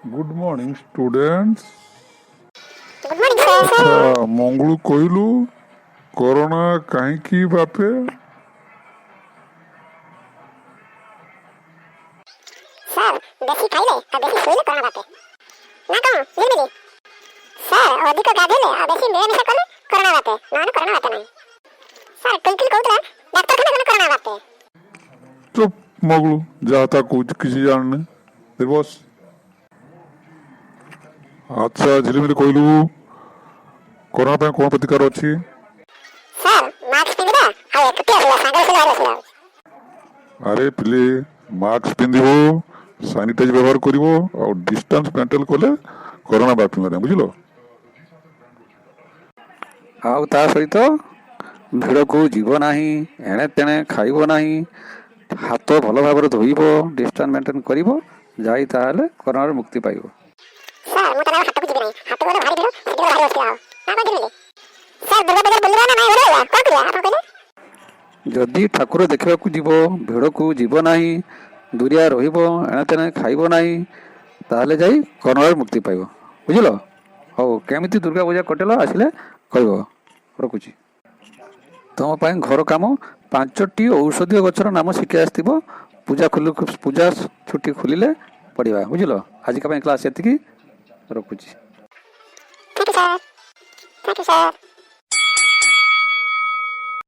Good morning students. Good morning sir. अच्छा मंगलू कहलु corona कहीं बापे? सर बेसी खाइले आ बेसी सोइले कोरोना बाटे ना कौन मिली सर अधिक गाधेले आ बेसी मिलामिशा कले कोरोना बाटे नहले कोरोना बाटे नहीं सर टुलटुल कहूतला डाक्तरखाना गले कोरोना बाटे। चुप मंगलू जाता कुछ किसी जानने फिर बस। अच्छा झिलिमिली कहलु कोरोना पे कौन प्रतिकार अच्छी? सर मास्क पिंदिबा आ एकुटी आसला सांगल से बाहर आसला। अरे पिले मास्क पिंधिबो, सानिटाइज व्यवहार करिवो और डिस्टेंस मेंटेन कले कोरोना बापिबो नहीं बुझिलो। ଆଉ ତା ସହିତ ଭିଡ଼କୁ ଯିବ ନାହିଁ, ଏଣେ ତେଣେ ଖାଇବ ନାହିଁ, ହାତ ଭଲ ଭାବରେ ଧୋଇବ, ଡିଷ୍ଟାନ୍ସ ମେଣ୍ଟେନ୍ କରିବ, ଯାଇ ତାହେଲେ କରୋନାରୁ ମୁକ୍ତି ପାଇବ। सर मु तना हाटको जिबे नहीं हाटको गले भारी भिड़ सेठी भारी बसला ना कोन दिले सर दुर्गा बाजार बुलवा ना नहीं बोला कोन किया आपण कहले ଯଦି ଠାକୁର ଦେଖିବାକୁ ଯିବ, ଭିଡ଼କୁ ଯିବ ନାହିଁ, ଦୂରିଆ ରହିବ, ଏଣେ ତେଣେ ଖାଇବ ନାହିଁ, ତାହେଲେ ଯାଇ କରୋନାରୁ ମୁକ୍ତି ପାଇବ। ବୁଝିଲ? ହଉ, କେମିତି ଦୁର୍ଗା ପୂଜା କଟିଲା ଆସିଲେ କହିବ। ରଖୁଛି। ତୁମ ପାଇଁ ଘର କାମ 5ଟି ଔଷଧୀୟ ଗଛର ନାମ ଶିଖି ଆସିଥିବ। ପୂଜା ଛୁଟି ଖୋଲିଲେ ପଢ଼ିବା। ବୁଝିଲ? ଆଜିକା ପାଇଁ କ୍ଲାସ୍ ଏତିକି। ରଖୁଛି। Thank you sir.